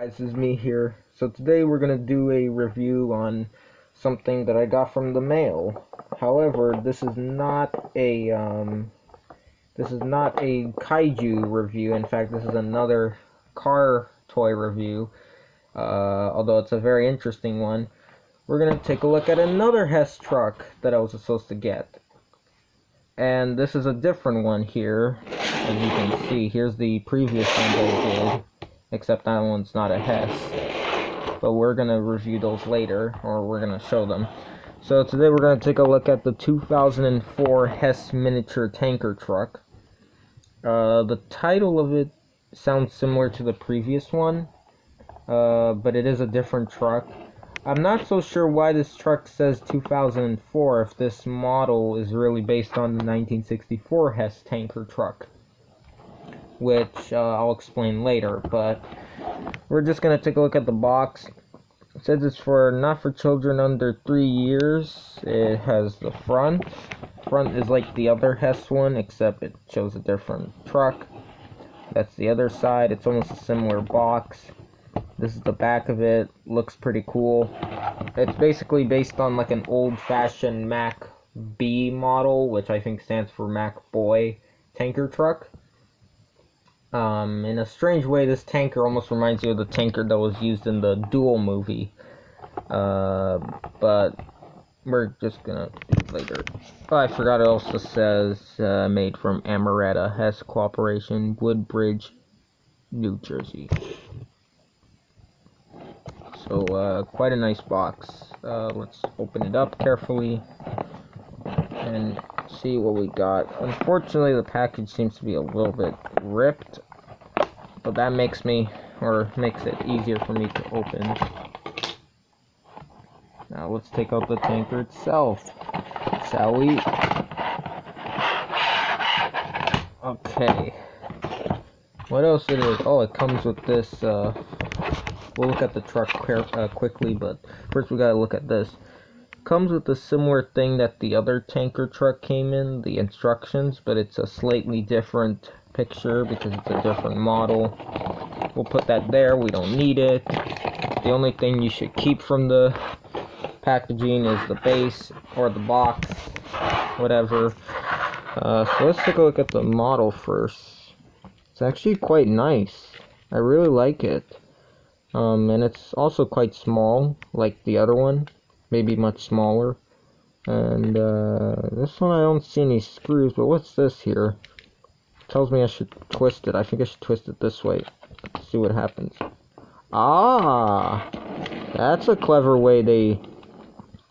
Guys, it's me here. So today we're gonna do a review on something that I got from the mail. However, this is not a kaiju review. In fact, this is another car toy review. Although it's a very interesting one. We're gonna take a look at another Hess truck that I was supposed to get. And this is a different one here. As you can see, here's the previous one that I did. Except that one's not a Hess. But we're going to review those later, or we're going to show them. So today we're going to take a look at the 2004 Hess miniature tanker truck. The title of it sounds similar to the previous one, but it is a different truck. I'm not so sure why this truck says 2004 if this model is really based on the 1964 Hess tanker truck, which I'll explain later, but we're just going to take a look at the box. It says it's not for children under 3 years. It has the front. Front is like the other Hess one, except it shows a different truck. That's the other side. It's almost a similar box. This is the back of it. Looks pretty cool. It's basically based on like an old-fashioned Mac B model, which I think stands for Mac Boy tanker truck. In a strange way, this tanker almost reminds you of the tanker that was used in the Duel movie. But we're just gonna do it later. Oh, I forgot it also says made from Amaretta Hess Corporation, Woodbridge, New Jersey. So, quite a nice box. Let's open it up carefully and see what we got. Unfortunately, the package seems to be a little bit ripped, but that makes it easier for me to open. Now let's take out the tanker itself, shall we? Okay. What else it is? Oh, it comes with this. We'll look at the truck quickly, but first we gotta look at this. Comes with a similar thing that the other tanker truck came in, the instructions, but it's a slightly different picture because it's a different model. We'll put that there. We don't need it. The only thing you should keep from the packaging is the base or the box, whatever. So let's take a look at the model first. It's actually quite nice. I really like it. And it's also quite small, like the other one. Maybe much smaller. And this one I don't see any screws, but what's this here? It tells me I should twist it. I think I should twist it this way. Let's see what happens. Ah! That's a clever way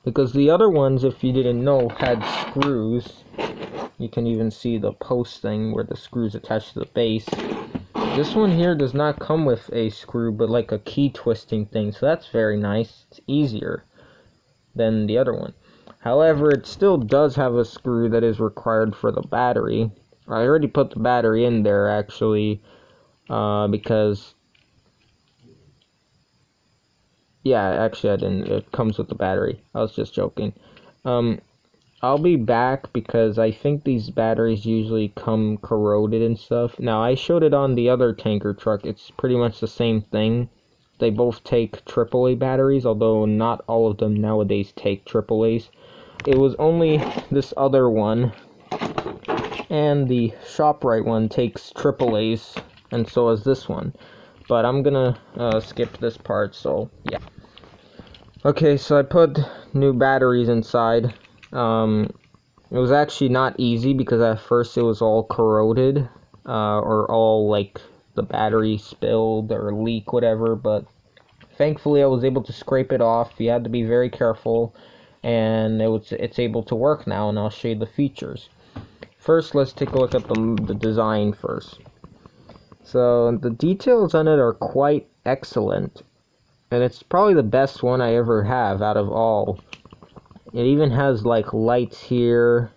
because the other ones, if you didn't know, had screws. You can even see the post thing where the screws attached to the base. This one here does not come with a screw, but like a key twisting thing, so that's very nice. It's easier than the other one. However, it still does have a screw that is required for the battery. I already put the battery in there, actually, because... yeah, actually I didn't. It comes with the battery. I was just joking. I'll be back because I think these batteries usually come corroded and stuff. Now, I showed it on the other tanker truck. It's pretty much the same thing. They both take AAA batteries, although not all of them nowadays take AAAs. It was only this other one, and the ShopRite one takes AAAs, and so is this one. But I'm gonna skip this part, so yeah. Okay, so I put new batteries inside. It was actually not easy because at first it was all corroded, or all like the battery spilled or leak, whatever, but thankfully I was able to scrape it off. You had to be very careful, and it's able to work now, and I'll show you the features. First, let's take a look at the design first. So the details on it are quite excellent, and it's probably the best one I ever have out of all. It even has like lights here,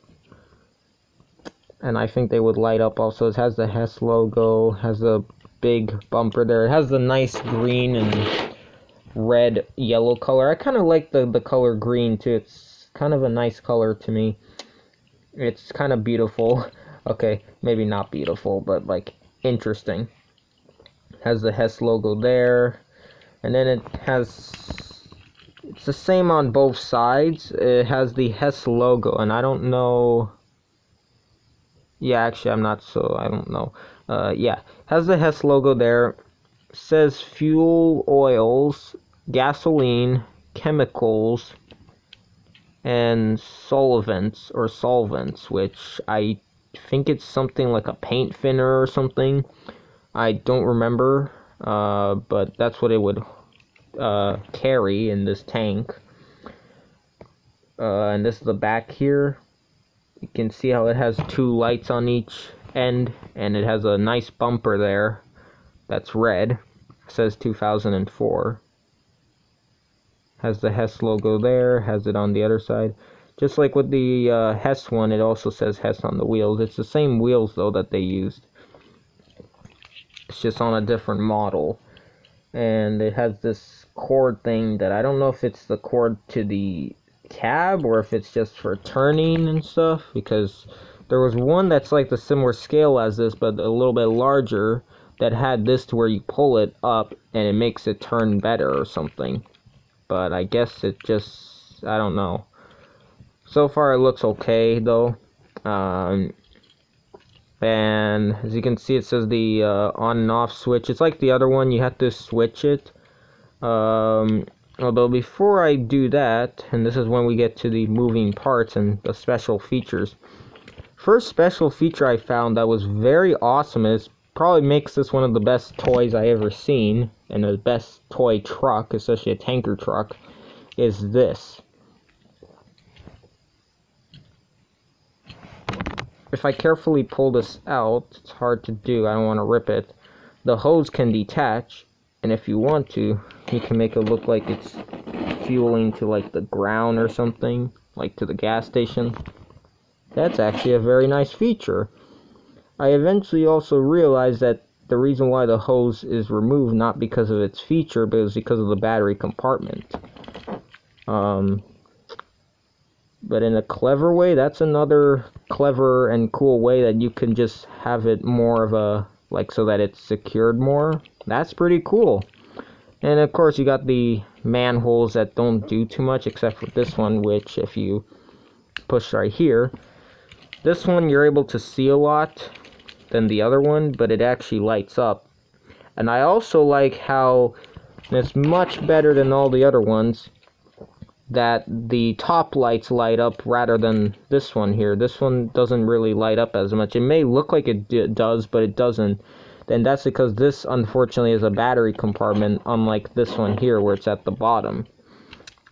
and I think they would light up also. It has the Hess logo, has a big bumper there. It has the nice green and red yellow color. I kind of like the color green too. It's kind of a nice color to me. It's kind of beautiful. Okay, maybe not beautiful, but like interesting. Has the Hess logo there. And then it has, it's the same on both sides. It has the Hess logo, and I don't know. Yeah, actually, I don't know. Yeah, has the Hess logo there. Says fuel oils, gasoline, chemicals, and solvents, which I think it's something like a paint thinner or something. I don't remember, but that's what it would carry in this tank. And this is the back here. You can see how it has two lights on each end, and it has a nice bumper there that's red. It says 2004. Has the Hess logo there, has it on the other side. Just like with the Hess one, it also says Hess on the wheels. It's the same wheels, though, that they used. It's just on a different model. And it has this cord thing that I don't know if it's the cord to the cab or if it's just for turning and stuff, because there was one that's like the similar scale as this but a little bit larger that had this to where you pull it up and it makes it turn better or something. But I guess it just, I don't know. So far it looks okay though. And as you can see, it says the on and off switch. It's like the other one, you have to switch it. Although before I do that, and this is when we get to the moving parts and the special features. First special feature I found that was very awesome, is probably makes this one of the best toys I ever seen, and the best toy truck, especially a tanker truck, is this. If I carefully pull this out, it's hard to do, I don't want to rip it. The hose can detach, and if you want to, you can make it look like it's fueling to like the ground or something, like to the gas station. That's actually a very nice feature. I eventually also realized that the reason why the hose is removed, not because of its feature, but it was because of the battery compartment. But in a clever way, that's another clever and cool way that you can just have it more of a, like, so that it's secured more. That's pretty cool. And of course you got the manholes that don't do too much, except for this one, which if you push right here, this one you're able to see a lot than the other one, but it actually lights up. And I also like how it's much better than all the other ones, that the top lights light up rather than this one here. This one doesn't really light up as much. It may look like it does, but it doesn't. And that's because this, unfortunately, is a battery compartment, unlike this one here, where it's at the bottom.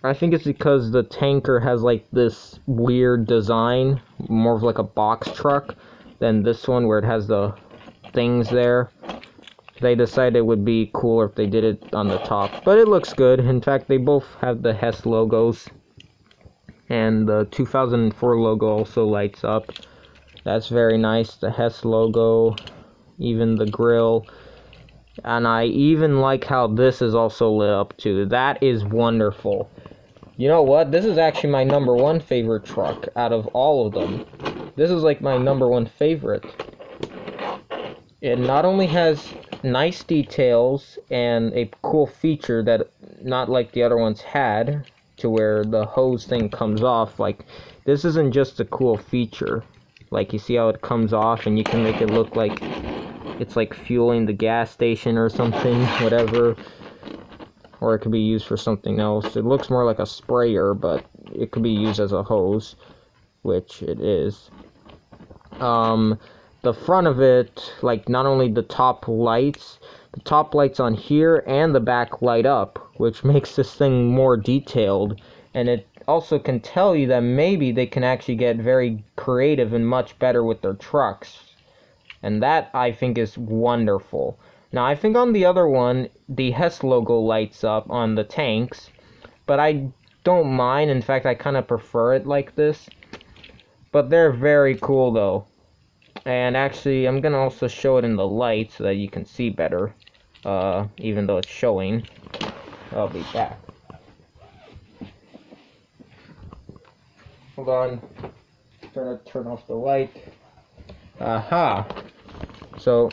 I think it's because the tanker has, like, this weird design, more of like a box truck, than this one, where it has the things there. They decided it would be cooler if they did it on the top, but it looks good. In fact, they both have the Hess logos, and the 2004 logo also lights up. That's very nice, the Hess logo, even the grill, and I even like how this is also lit up too. That is wonderful. You know what? This is actually my #1 favorite truck out of all of them. This is like my #1 favorite. It not only has nice details and a cool feature that not like the other ones had, to where the hose thing comes off. Like, this isn't just a cool feature. Like, you see how it comes off and you can make it look like it's like fueling the gas station or something, whatever. Or it could be used for something else. It looks more like a sprayer, but it could be used as a hose, which it is. The front of it, like, not only the top lights on here and the back light up, which makes this thing more detailed, and it also can tell you that maybe they can actually get very creative and much better with their trucks, and that I think is wonderful. Now, I think on the other one, the Hess logo lights up on the tanks, but I don't mind. In fact, I kind of prefer it like this, but they're very cool though. And actually, I'm going to also show it in the light so that you can see better, even though it's showing. I'll be back. Hold on. Turn off the light. Aha! So,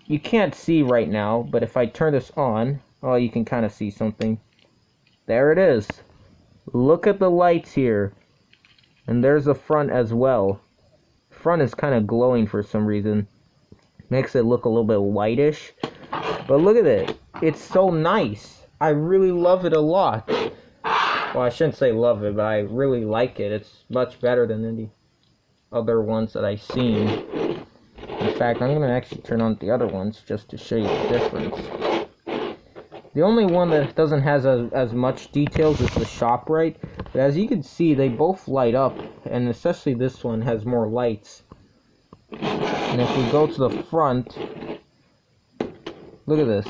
you can't see right now, but if I turn this on, Oh, you can kind of see something. There it is. Look at the lights here. And there's the front as well. Front is kind of glowing for some reason. Makes it look a little bit whitish. But look at it. It's so nice. I really love it a lot. Well, I shouldn't say love it, but I really like it. It's much better than any other ones that I've seen. In fact, I'm going to actually turn on the other ones just to show you the difference. The only one that doesn't have as much details is the ShopRite. But as you can see, they both light up, and especially this one has more lights. And if we go to the front, look at this.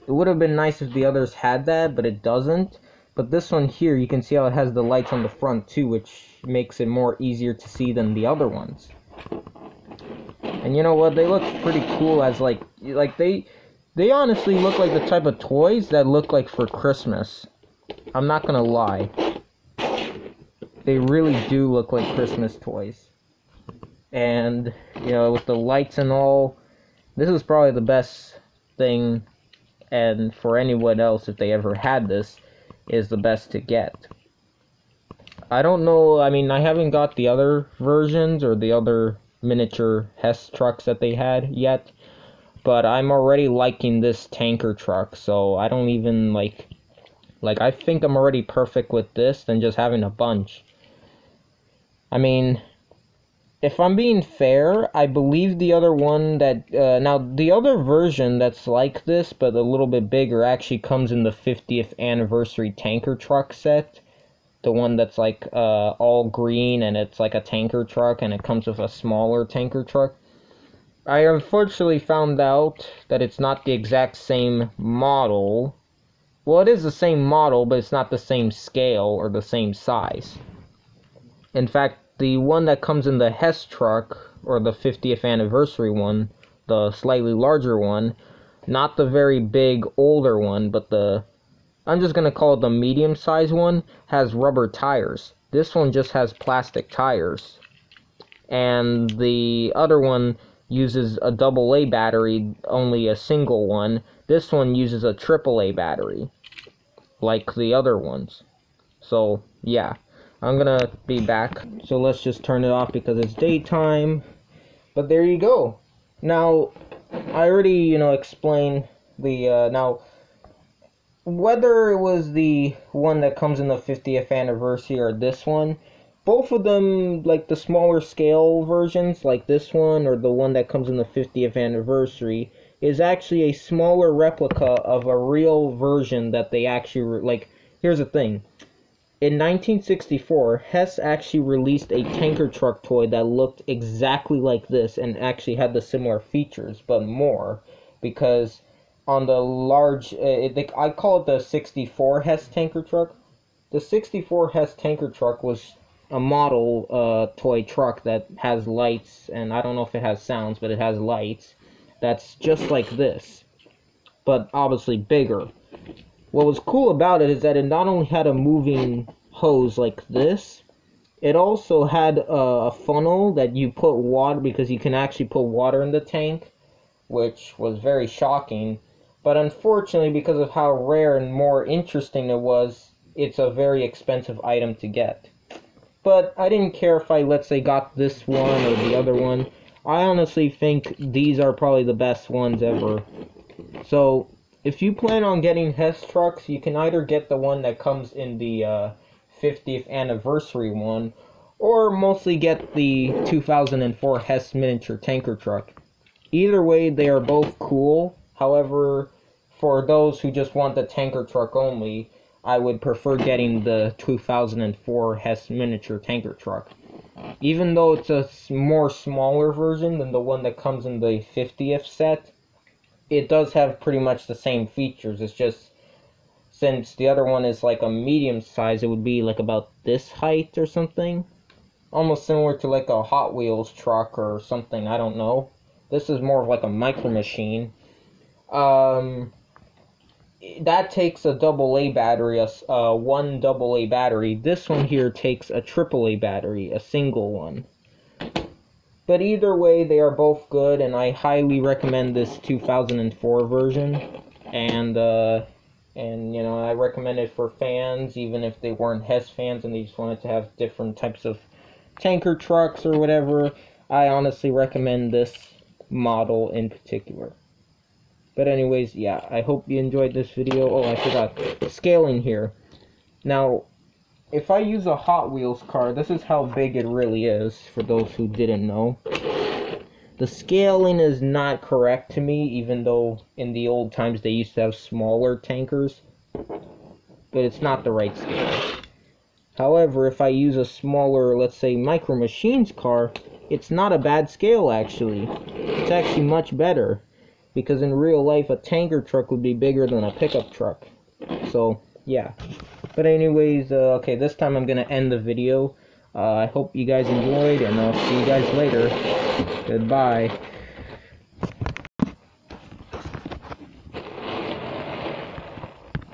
It would have been nice if the others had that, but it doesn't. But this one here, you can see how it has the lights on the front too, which makes it more easier to see than the other ones. And you know what? They look pretty cool as like they honestly look like the type of toys that look like for Christmas. I'm not gonna lie. They really do look like Christmas toys. And, you know, with the lights and all, this is probably the best thing, and for anyone else, if they ever had this, is the best to get. I don't know, I mean, I haven't got the other versions or the other miniature Hess trucks that they had yet, but I'm already liking this tanker truck, so I don't even like I think I'm already perfect with this than just having a bunch. I mean, if I'm being fair, I believe the other one that, now the other version that's like this, but a little bit bigger, actually comes in the 50th anniversary tanker truck set. The one that's like, all green, and it's like a tanker truck, and it comes with a smaller tanker truck. I unfortunately found out that it's not the exact same model. Well, it is the same model, but it's not the same scale or the same size. In fact, the one that comes in the Hess truck, or the 50th anniversary one, the slightly larger one, not the very big older one, but the, I'm just going to call it the medium-sized one, has rubber tires. This one just has plastic tires. And the other one uses a AA battery, only a single one. This one uses a AAA battery, like the other ones. So, yeah. I'm gonna be back. So let's just turn it off because it's daytime. But there you go. Now, I already, you know, explained the, now, whether it was the one that comes in the 50th anniversary or this one, both of them, like the smaller scale versions, like this one, or the one that comes in the 50th anniversary, is actually a smaller replica of a real version that they actually, like, here's the thing. In 1964, Hess actually released a tanker truck toy that looked exactly like this and actually had the similar features, but more, because on the large, I call it the 64 Hess tanker truck. The 64 Hess tanker truck was a model toy truck that has lights, and I don't know if it has sounds, but it has lights. That's just like this, but obviously bigger. What was cool about it is that it not only had a moving hose like this, it also had a funnel that you put water, because you can actually put water in the tank, which was very shocking. But unfortunately, because of how rare and more interesting it was, it's a very expensive item to get. But I didn't care if I, let's say, got this one or the other one. I honestly think these are probably the best ones ever. So, if you plan on getting Hess trucks, you can either get the one that comes in the 50th anniversary one, or mostly get the 2004 Hess miniature tanker truck. Either way, they are both cool. However, for those who just want the tanker truck only, I would prefer getting the 2004 Hess miniature tanker truck. Even though it's a more smaller version than the one that comes in the 50th set, it does have pretty much the same features. It's just, since the other one is like a medium size, it would be like about this height or something. Almost similar to like a Hot Wheels truck or something, I don't know. This is more of like a micro machine. That takes a AA battery, one AA battery. This one here takes a AAA battery, a single one. But either way, they are both good, and I highly recommend this 2004 version. And you know, I recommend it for fans, even if they weren't Hess fans and they just wanted to have different types of tanker trucks or whatever. I honestly recommend this model in particular. But anyways, yeah, I hope you enjoyed this video. Oh, I forgot, scaling here. Now, if I use a Hot Wheels car, this is how big it really is, for those who didn't know. The scaling is not correct to me, even though in the old times they used to have smaller tankers. But it's not the right scale. However, if I use a smaller, let's say, Micro Machines car, it's not a bad scale, actually. It's actually much better. Because in real life, a tanker truck would be bigger than a pickup truck. So, yeah. But anyways, okay, this time I'm going to end the video. I hope you guys enjoyed, and I'll see you guys later. Goodbye.